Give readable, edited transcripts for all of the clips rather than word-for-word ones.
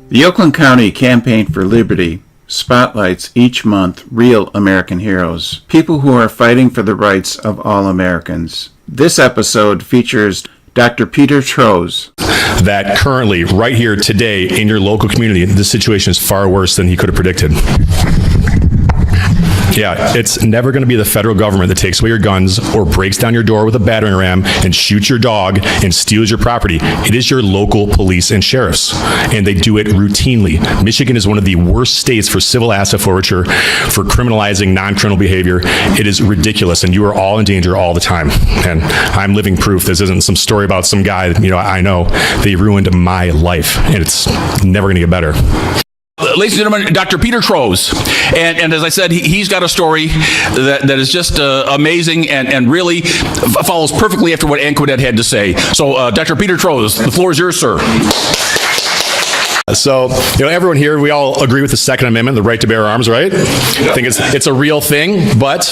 The Oakland County Campaign for Liberty spotlights each month real American heroes, people who are fighting for the rights of all Americans. This episode features Dr. Peter Trzos. That currently, right here today in your local community, this situation is far worse than he could have predicted. Yeah, it's never going to be the federal government that takes away your guns or breaks down your door with a battering ram and shoots your dog and steals your property. It is your local police and sheriffs, and they do it routinely. Michigan is one of the worst states for civil asset forfeiture, for criminalizing non-criminal behavior. It is ridiculous, and you are all in danger all the time. And I'm living proof. This isn't some story about some guy, I know. They ruined my life, and it's never going to get better. Ladies and gentlemen, Dr. Peter Trzos. And as I said, he's got a story that is just amazing and really follows perfectly after what Anquedat had to say. So, Dr. Peter Trzos, the floor is yours, sir. So, everyone here, we all agree with the Second Amendment, the right to bear arms, right? I think it's a real thing, but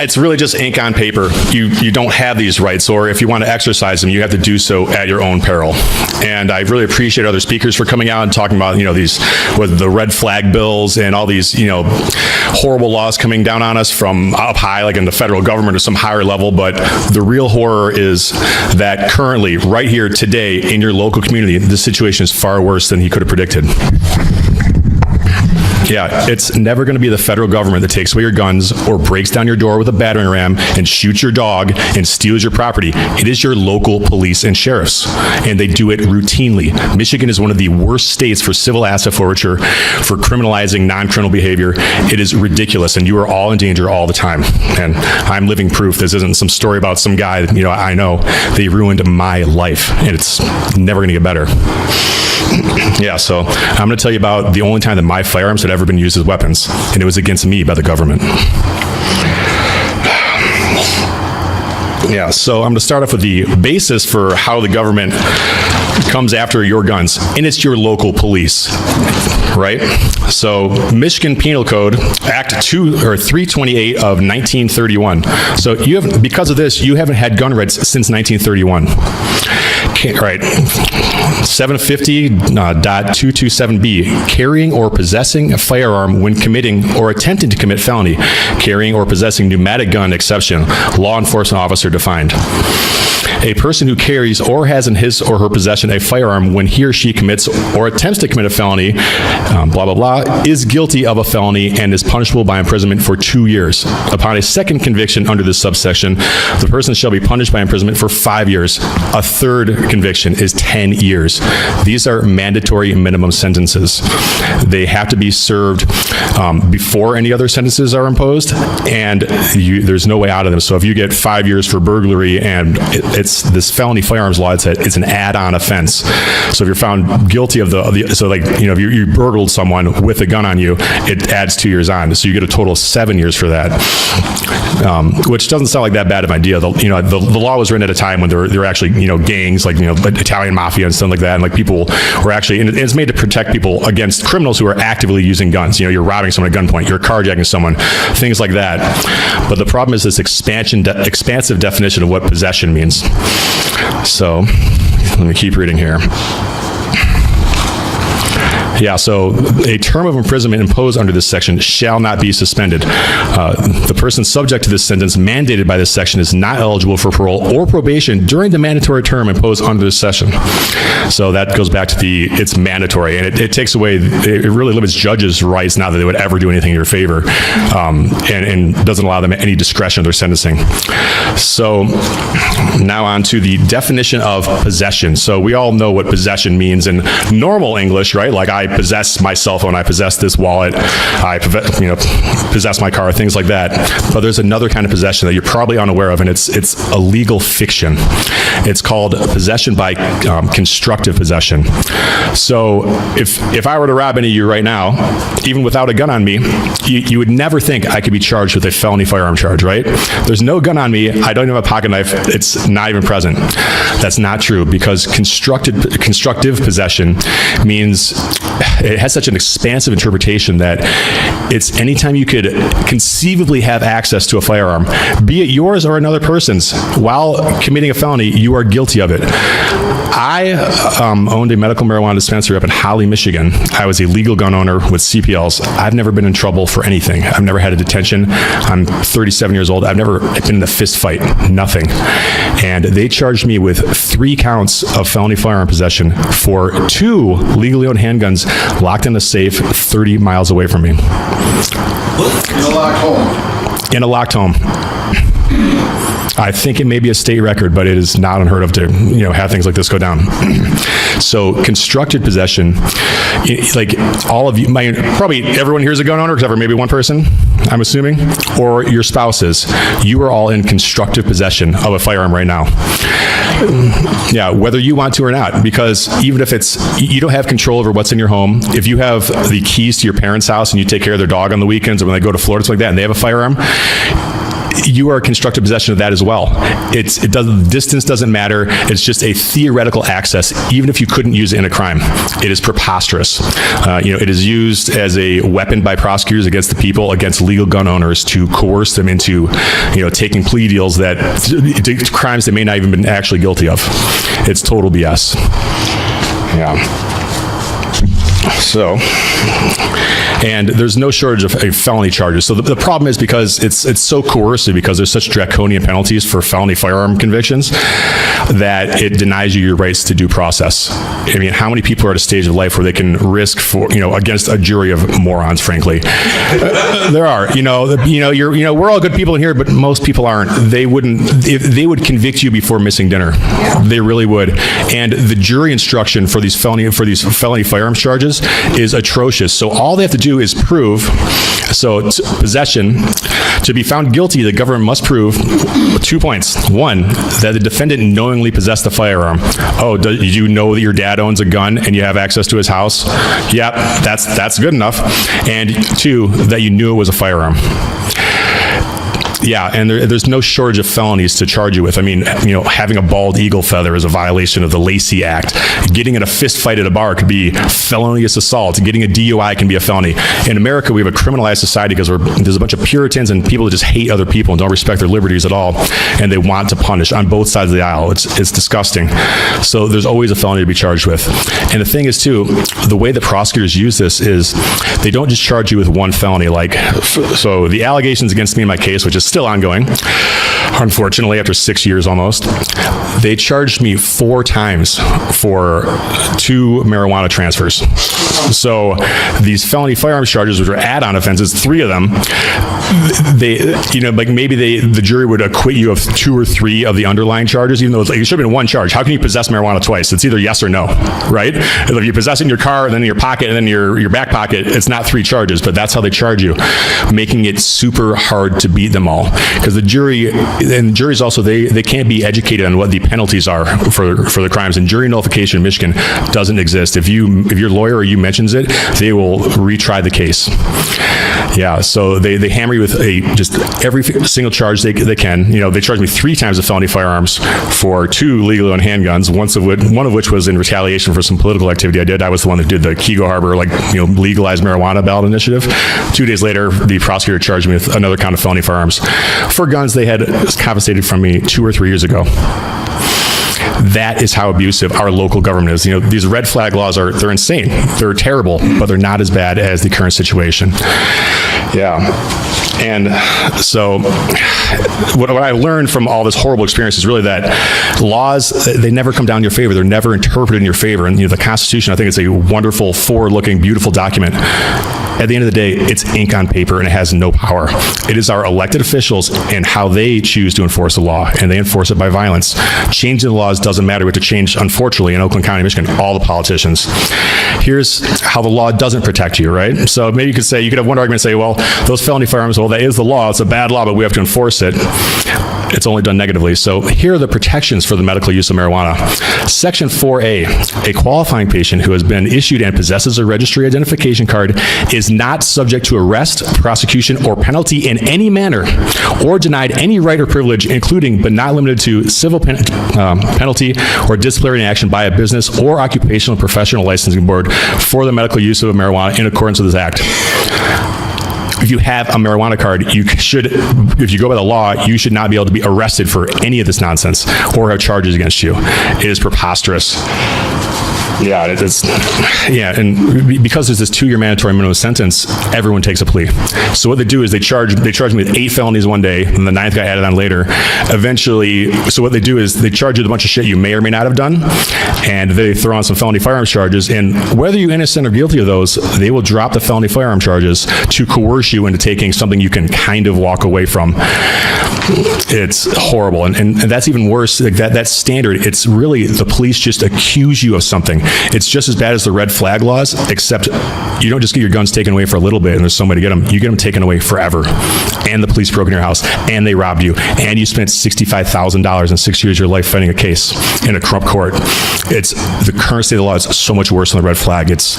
it's really just ink on paper. You don't have these rights, or if you want to exercise them, you have to do so at your own peril. And I really appreciate other speakers for coming out and talking about, these, with the red flag bills and all these, horrible laws coming down on us from up high, like in the federal government or some higher level. But the real horror is that currently, right here today in your local community, this situation is far worse than he could have predicted. Yeah, it's never going to be the federal government that takes away your guns or breaks down your door with a battering ram and shoots your dog and steals your property. It is your local police and sheriffs, and they do it routinely. Michigan is one of the worst states for civil asset forfeiture, for criminalizing non-criminal behavior. It is ridiculous, and you are all in danger all the time. And I'm living proof. This isn't some story about some guy, I know. They ruined my life, and it's never going to get better. Yeah, so I'm going to tell you about the only time that my firearms had ever been used as weapons, and it was against me by the government. Yeah, so I'm going to start off with the basis for how the government comes after your guns, and it's your local police, right? So Michigan Penal Code, Act 328 of 1931. So because of this, you haven't had gun rights since 1931. Right, 750.227B, carrying or possessing a firearm when committing or attempting to commit felony, carrying or possessing pneumatic gun exception, law enforcement officer defined. A person who carries or has in his or her possession a firearm when he or she commits or attempts to commit a felony, blah, blah, blah, is guilty of a felony and is punishable by imprisonment for 2 years. Upon a second conviction under this subsection, the person shall be punished by imprisonment for 5 years. A third conviction is 10 years. These are mandatory minimum sentences. They have to be served before any other sentences are imposed, and there's no way out of them. So if you get 5 years for burglary and it's this felony firearms law, it's an add-on offense. So if you're found guilty of if you burgled someone with a gun on you, it adds 2 years on. So you get a total of 7 years for that, which doesn't sound like that bad of an idea. The law was written at a time when there were actually gangs like Italian mafia and stuff like that, and like people were actually, and it's made to protect people against criminals who are actively using guns. You're robbing someone at gunpoint, you're carjacking someone, things like that. But the problem is this expansive definition of what possession means. So let me keep reading here. Yeah, so a term of imprisonment imposed under this section shall not be suspended. The person subject to this sentence mandated by this section is not eligible for parole or probation during the mandatory term imposed under this section. So that goes back to it's mandatory, and it takes away, it really limits judges' rights, not that they would ever do anything in your favor, and doesn't allow them any discretion in their sentencing. So now on to the definition of possession. So we all know what possession means in normal English, right? Like I possess my cell phone, I possess this wallet, I possess my car, things like that. But there's another kind of possession that you're probably unaware of, and it's a legal fiction. It's called possession by constructive possession. So if I were to rob any of you right now, even without a gun on me, you would never think I could be charged with a felony firearm charge, right? There's no gun on me, I don't even have a pocket knife, it's not even present. That's not true, because constructive possession means it has such an expansive interpretation that it's anytime you could conceivably have access to a firearm, be it yours or another person's, while committing a felony, you are guilty of it. I owned a medical marijuana dispensary up in Holly, Michigan. I was a legal gun owner with CPLs. I've never been in trouble for anything. I've never had a detention. I'm 37 years old. I've never been in a fist fight. Nothing. And they charged me with 3 counts of felony firearm possession for 2 legally owned handguns locked in a safe 30 miles away from me. In a locked home. In a locked home. I think it may be a state record, but it is not unheard of to, have things like this go down. So constructive possession, like all of you, probably everyone here is a gun owner, except for maybe one person, I'm assuming, or your spouses. You are all in constructive possession of a firearm right now. Yeah, whether you want to or not, because even if you don't have control over what's in your home, if you have the keys to your parents' house and you take care of their dog on the weekends or when they go to Florida, something like that, and they have a firearm, you are in constructive possession of that as well. Distance doesn't matter. It's just a theoretical access, even if you couldn't use it in a crime. It is preposterous. It is used as a weapon by prosecutors against the people, against legal gun owners to coerce them into, taking plea deals to crimes they may not even been actually guilty of. It's total BS. Yeah. So, and there's no shortage of felony charges. So the problem is because it's so coercive, because there's such draconian penalties for felony firearm convictions, that it denies you your rights to due process. I mean, how many people are at a stage of life where they can risk against a jury of morons, frankly? There are, we're all good people in here, but most people aren't. They would convict you before missing dinner. Yeah. They really would. And the jury instruction for these felony firearms charges is atrocious. So all they have to do is prove, possession, to be found guilty, the government must prove 2 points. 1, that the defendant knowingly possessed the firearm. Oh, do you know that your dad owns a gun and you have access to his house? Yep, that's good enough. And 2, that you knew it was a firearm. Yeah, and there's no shortage of felonies to charge you with. I mean, having a bald eagle feather is a violation of the Lacey Act. Getting in a fist fight at a bar could be felonious assault. Getting a DUI can be a felony. In America, we have a criminalized society because there's a bunch of Puritans and people that just hate other people and don't respect their liberties at all, and they want to punish on both sides of the aisle. It's disgusting. So there's always a felony to be charged with. And the thing is, too, the way that prosecutors use this is they don't just charge you with one felony. So the allegations against me in my case, which is still ongoing, unfortunately, after 6 years almost, they charged me 4 times for 2 marijuana transfers. So these felony firearms charges, which are add-on offenses, 3 of them, the jury would acquit you of 2 or 3 of the underlying charges, even though it should have been 1 charge. How can you possess marijuana twice? It's either yes or no, right? If you possess it in your car, and then in your pocket, and then your back pocket, it's not 3 charges, but that's how they charge you, making it super hard to beat them all. Because the juries also, they can't be educated on what the penalties are for the crimes. And jury nullification in Michigan doesn't exist. If your lawyer or you mentions it, they will retry the case. Yeah, so they hammer you with just every single charge they can. They charged me 3 times the felony firearms for 2 legally owned handguns. One of which was in retaliation for some political activity I did. I was the one that did the Kego Harbor, legalized marijuana ballot initiative. 2 days later, the prosecutor charged me with another count of felony firearms for guns they had confiscated from me 2 or 3 years ago. That is how abusive our local government is. These red flag laws they're insane. They're terrible, but they're not as bad as the current situation. Yeah. And so what I learned from all this horrible experience is really that laws, they never come down in your favor. They're never interpreted in your favor. And the Constitution, I think it's a wonderful, forward-looking, beautiful document. At the end of the day, it's ink on paper and it has no power. It is our elected officials and how they choose to enforce the law, and they enforce it by violence. Changing the laws doesn't matter. We have to change, unfortunately, in Oakland County, Michigan, all the politicians. Here's how the law doesn't protect you, right? So maybe you could have one argument and say, well, those felony firearms, well, that is the law. It's a bad law, but we have to enforce it. It's only done negatively. So here are the protections for the medical use of marijuana. Section 4A, a qualifying patient who has been issued and possesses a registry identification card is not subject to arrest, prosecution, or penalty in any manner, or denied any right or privilege, including but not limited to civil penalty or disciplinary action by a business or occupational and professional licensing board for the medical use of marijuana in accordance with this act. if you have a marijuana card, you should, if you go by the law, you should not be able to be arrested for any of this nonsense or have charges against you. It is preposterous. Yeah, and because there's this 2-year mandatory minimum sentence, everyone takes a plea. So what they do is they charge me with 8 felonies one day, and the 9th got added on later. Eventually, so what they do is they charge you with a bunch of shit you may or may not have done, and they throw on some felony firearms charges, and whether you're innocent or guilty of those, they will drop the felony firearm charges to coerce you into taking something you can kind of walk away from. It's horrible, and that's even worse. Like that standard, it's really the police just accuse you of something. It's just as bad as the red flag laws, except you don't just get your guns taken away for a little bit and there's some way to get them. You get them taken away forever. And the police broke in your house, and they robbed you, and you spent $65,000 in 6 years of your life fighting a case in a corrupt court. It's the current state of the law is so much worse than the red flag. It's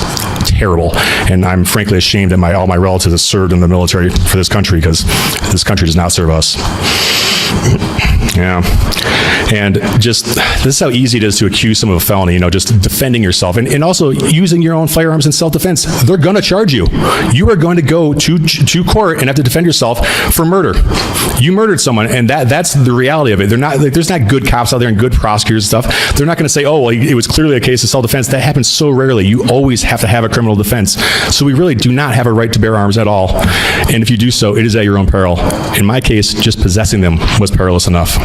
terrible, and I'm frankly ashamed that all my relatives have served in the military for this country, because this country does not serve us. Yeah. And just, this is how easy it is to accuse someone of a felony, just defending yourself and also using your own firearms in self-defense. They're going to charge you. You are going to go to court and have to defend yourself for murder. You murdered someone, and that's the reality of it. They're not, there's not good cops out there and good prosecutors and stuff. They're not going to say, oh, well, it was clearly a case of self-defense. That happens so rarely. You always have to have a criminal defense. So we really do not have a right to bear arms at all. And if you do so, it is at your own peril. In my case, just possessing them was perilous enough.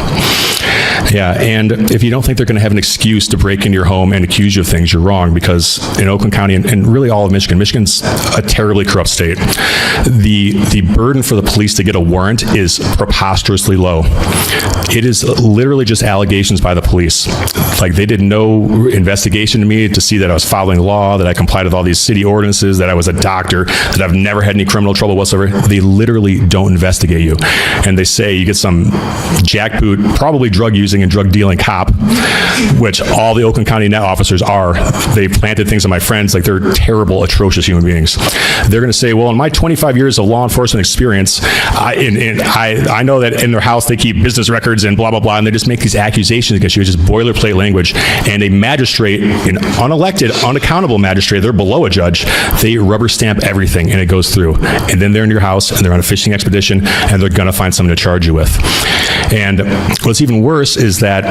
Yeah, and if you don't think they're going to have an excuse to break into your home and accuse you of things, you're wrong, because in Oakland County and really all of Michigan's a terribly corrupt state. The burden for the police to get a warrant is preposterously low. It is literally just allegations by the police. Like, they did no investigation to me to see that I was following the law, that I complied with all these city ordinances, that I was a doctor, that I've never had any criminal trouble whatsoever. They literally don't investigate you. And they say you get some jackboot, probably drug using and drug dealing cop, which all the Oakland County net officers are. They planted things on my friends, like they're terrible, atrocious human beings. They're going to say, well, in my 25 years of law enforcement experience, I know that in their house they keep business records and blah, blah, blah, and they just make these accusations against you. It's just boilerplate language. And a magistrate, an unelected, unaccountable magistrate, they're below a judge, they rubber stamp everything and it goes through. And then they're in your house and they're on a fishing expedition and they're going to find something to charge you with. And what's even worse is that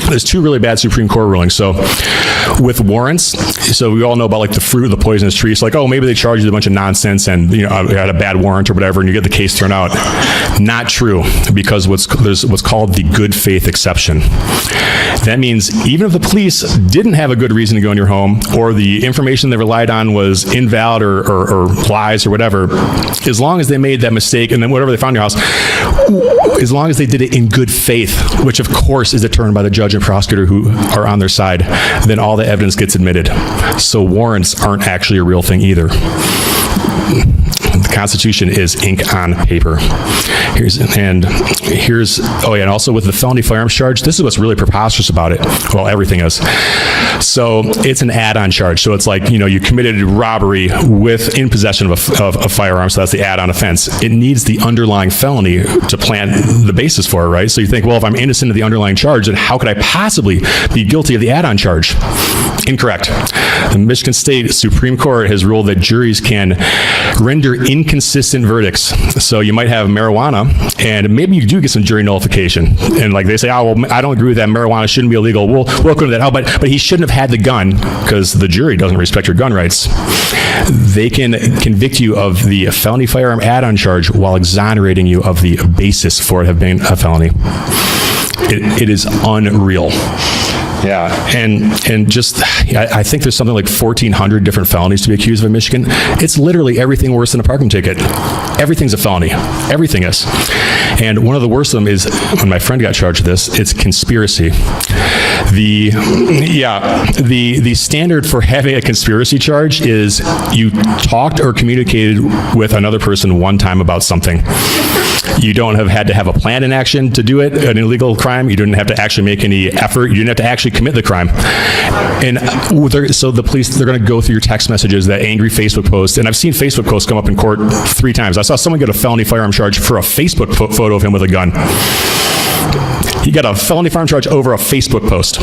there's 2 really bad Supreme Court rulings. So with warrants, so we all know about like the fruit of the poisonous tree. It's like, oh, maybe they charged you with a bunch of nonsense and you had a bad warrant or whatever, and you get the case thrown out. Not true, because there's what's called the good faith exception. That means even if the police didn't have a good reason to go in your home, or the information they relied on was invalid or lies or whatever, as long as they made that mistake and then whatever they found in your house, as long as they did it in good faith, which of course is determined by the judge and prosecutor who are on their side, then all the evidence gets admitted. So warrants aren't actually a real thing either. The Constitution is ink on paper. And also with the felony firearms charge, this is what's really preposterous about it. Well, everything is. So it's an add-on charge. So it's like, you committed robbery in possession of a firearm, so that's the add-on offense. It needs the underlying felony to plant the basis for it, right? So you think, well, if I'm innocent of the underlying charge, then how could I possibly be guilty of the add-on charge? Incorrect. The Michigan State Supreme Court has ruled that juries can render inconsistent verdicts. So you might have marijuana, and maybe you do get some jury nullification. And like they say, oh, well, I don't agree with that. Marijuana shouldn't be illegal. We'll look into that. Oh, but he shouldn't have had the gun, because the jury doesn't respect your gun rights. They can convict you of the felony firearm add-on charge while exonerating you of the basis for it have been a felony. It is unreal. Yeah, and just, I think there's something like 1,400 different felonies to be accused of in Michigan. It's literally everything worse than a parking ticket. Everything's a felony. Everything is. And one of the worst of them is, when my friend got charged with this, it's conspiracy. The standard for having a conspiracy charge is you talked or communicated with another person one time about something. You don't have had to have a plan in action to do it, an illegal crime. You didn't have to actually make any effort. You didn't have to actually commit the crime. And so the police, they're going to go through your text messages, that angry Facebook post. And I've seen Facebook posts come up in court 3 times. I saw someone get a felony firearm charge for a Facebook photo of him with a gun. He got a felony firearm charge over a Facebook post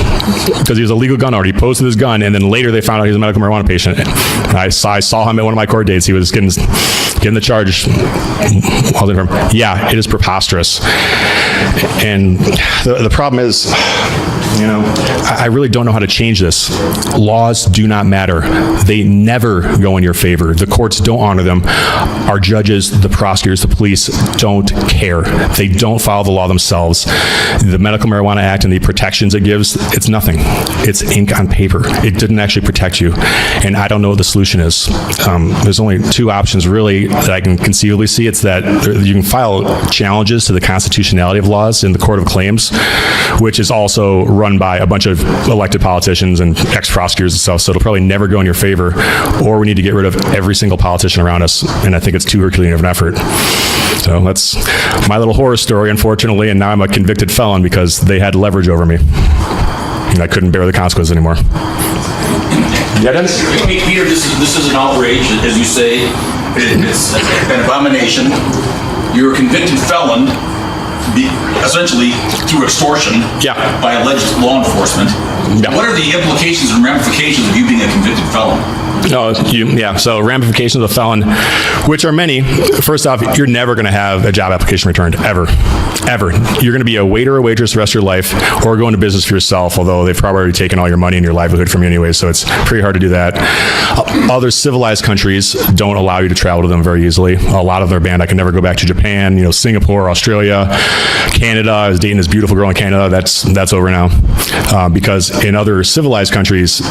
because he was a legal gun owner. He posted his gun, and then later they found out he was a medical marijuana patient. I saw him at one of my court dates. He was getting the charge. Yeah, it is preposterous. And the problem is, I really don't know how to change this. Laws do not matter. They never go in your favor. The courts don't honor them. Our judges, the prosecutors, the police don't care. They don't follow the law themselves. The Medical Marijuana Act and the protections it gives, it's nothing. It's ink on paper. It didn't actually protect you. And I don't know what the solution is. There's only two options really that I can conceivably see. It's that you can file challenges to the constitutionality of laws in the Court of Claims, which is also run by a bunch of elected politicians and ex-prosecutors and stuff, so it'll probably never go in your favor, or we need to get rid of every single politician around us, and I think it's too Herculean of an effort. So that's my little horror story, unfortunately, and now I'm a convicted felon because they had leverage over me, and I couldn't bear the consequences anymore. Yeah, Dennis? Peter, this is an outrage, as you say. It's an abomination. You're a convicted felon, essentially through extortion by alleged law enforcement. Yeah. What are the implications and ramifications of you being a convicted felon? So ramifications of a felon, which are many. First off, you're never going to have a job application returned, ever. You're going to be a waiter or waitress the rest of your life, or go into business for yourself, although they've probably already taken all your money and your livelihood from you anyway, so it's pretty hard to do that. Other civilized countries don't allow you to travel to them very easily. A lot of them are banned. I can never go back to Japan, Singapore, Australia, Canada. I was dating this beautiful girl in Canada. That's over now. Because in other civilized countries,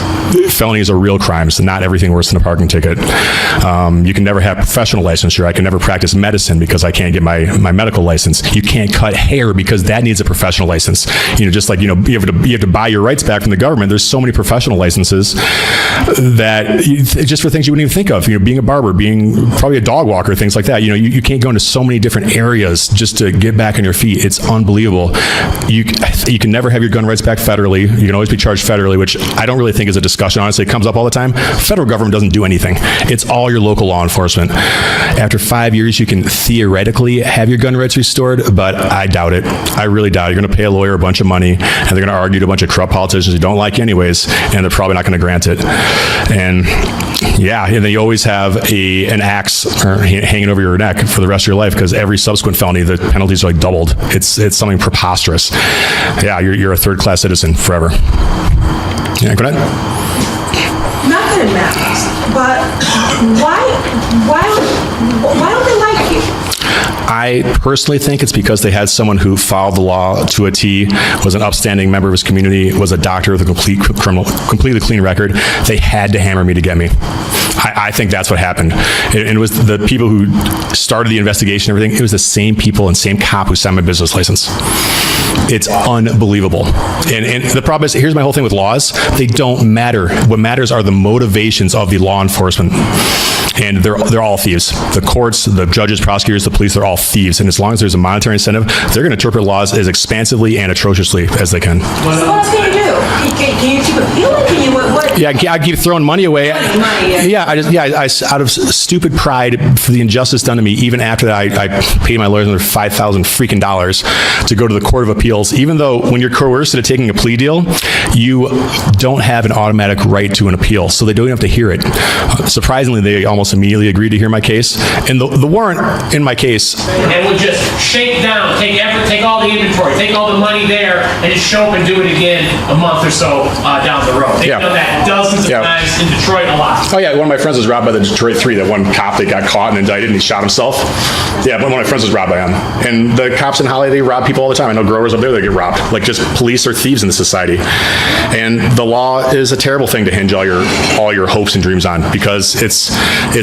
felonies are real crimes, not everything worse than a parking ticket. You can never have professional licensure. I can never practice medicine because I can't get my medical license. You can't cut hair because that needs a professional license. Just like, you have to buy your rights back from the government. There's so many professional licenses that just for things you wouldn't even think of, being a barber, being probably a dog walker, things like that. You can't go into so many different areas just to get back on your feet. It's unbelievable. You can never have your gun rights back federally. You can always be charged federally, which I don't really think is a discussion. Honestly, it comes up all the time. Federal government doesn't do anything. It's all your local law enforcement. After 5 years, you can theoretically have your gun rights restored, but I doubt it. I really doubt it. You're going to pay a lawyer a bunch of money, and they're going to argue to a bunch of corrupt politicians who don't like you anyways, and they're probably not going to grant it. And then you always have an axe hanging over your neck for the rest of your life, because every subsequent felony, the penalties are like doubled. It's something preposterous. Yeah, you're a third-class citizen forever. Yeah, go ahead. Not that it matters, but why don't they like you? I personally think it's because they had someone who followed the law to a T, was an upstanding member of his community, was a doctor with a completely clean record. They had to hammer me to get me. I think that's what happened. And it was the people who started the investigation and everything, it was the same people and same cop who signed my business license. It's unbelievable. And the problem is, here's my whole thing with laws. They don't matter. What matters are the motivations of the law enforcement. And they're all thieves. The courts, the judges, prosecutors, the police, they're all thieves. And as long as there's a monetary incentive, they're going to interpret laws as expansively and atrociously as they can. So what else can you do? Can you keep appealing? Can you what? Yeah, I keep throwing money away. I out of stupid pride for the injustice done to me, even after that, I paid my lawyers another $5,000 freaking dollars to go to the Court of Appeals, even though when you're coerced into taking a plea deal, you don't have an automatic right to an appeal, so they don't have to hear it. Surprisingly, they almost immediately agreed to hear my case, and the warrant in my case. And we'll just shake down, take all the inventory, take all the money there, and just show up and do it again a month or so down the road. They've done that dozens of times in Detroit a lot. Oh yeah, one of my friends was robbed by the Detroit 3, that one cop that got caught and indicted and he shot himself. Yeah, but one of my friends was robbed by him. And the cops in Holly, they rob people all the time. I know growers up there that get robbed. Like, just police are thieves in this society. And the law is a terrible thing to hinge all your hopes and dreams on, because it's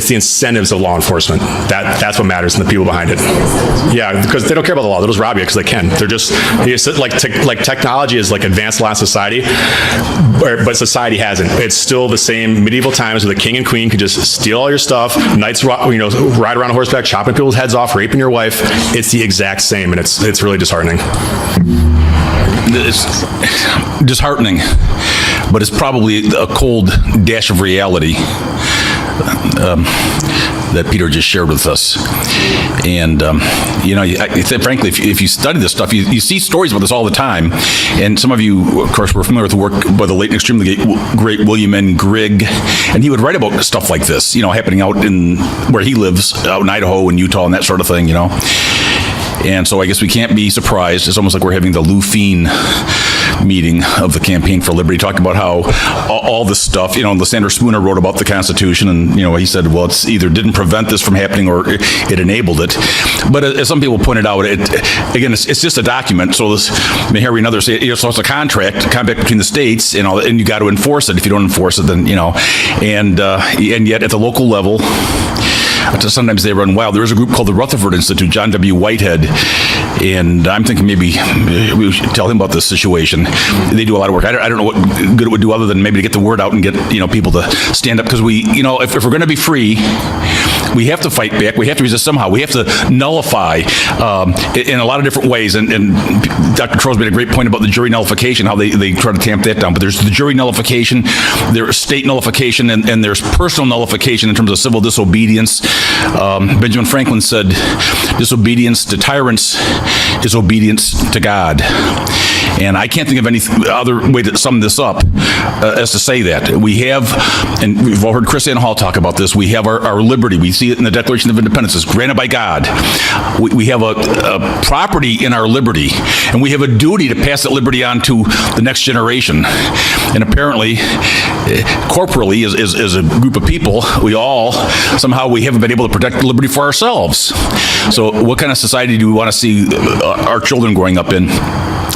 the incentives of law enforcement. That's what matters, and the people behind it. Yeah, because they don't care about the law. They'll just rob you because they can. They're just like technology is like advanced law in society, but society hasn't. It's still the same medieval times where the king and queen could just steal all your stuff, knights ride around on horseback, chopping people's heads off, raping your wife. It's the exact same, and it's really disheartening. It's disheartening, but it's probably a cold dash of reality. that Peter just shared with us. And, frankly, if you study this stuff, you see stories about this all the time. And some of you, of course, were familiar with the work by the late and extremely great William N. Grigg. And he would write about stuff like this, happening out in where he lives, out in Idaho and Utah and that sort of thing, And so I guess we can't be surprised. It's almost like we're having the Lou Feen meeting of the Campaign for Liberty, talking about how all this stuff, Lysander Spooner wrote about the Constitution, and, he said, well, it's either didn't prevent this from happening or it enabled it. But as some people pointed out, it's just a document. So Harry and others say, so it's a contract between the states, and you got to enforce it. If you don't enforce it, then, and yet at the local level, sometimes they run wild. There is a group called the Rutherford Institute, John W. Whitehead, and I'm thinking maybe we should tell him about this situation. They do a lot of work. I don't know what good it would do other than maybe to get the word out and get people to stand up, because we, if we're going to be free, we have to fight back. We have to resist somehow. We have to nullify in a lot of different ways. And Dr. Trzos made a great point about the jury nullification, how they try to tamp that down. But there's the jury nullification, there's state nullification, and there's personal nullification in terms of civil disobedience. Benjamin Franklin said, disobedience to tyrants is obedience to God. And I can't think of any other way to sum this up as to say that. We have, and we've all heard Chris Ann Hall talk about this, we have our liberty. We see it in the Declaration of Independence. It's granted by God. We have a property in our liberty, and we have a duty to pass that liberty on to the next generation. And apparently, corporally, as a group of people, we haven't been able to protect liberty for ourselves. So what kind of society do we want to see our children growing up in?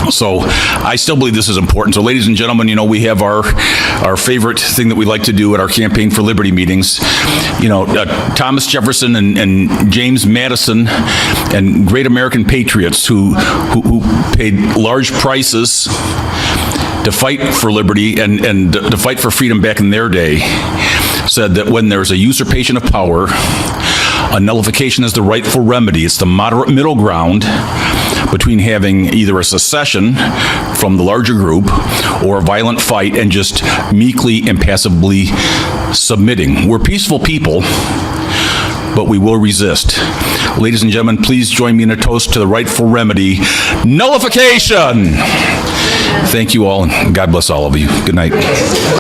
So I still believe this is important. So ladies and gentlemen, we have our favorite thing that we like to do at our Campaign for Liberty meetings. Thomas Jefferson and James Madison and great American patriots who paid large prices to fight for liberty and to fight for freedom back in their day, said that when there's a usurpation of power, a nullification is the rightful remedy. It's the moderate middle ground between having either a secession from the larger group or a violent fight and just meekly and passively submitting. We're peaceful people, but we will resist. Ladies and gentlemen, please join me in a toast to the rightful remedy, nullification. Thank you all, and God bless all of you. Good night.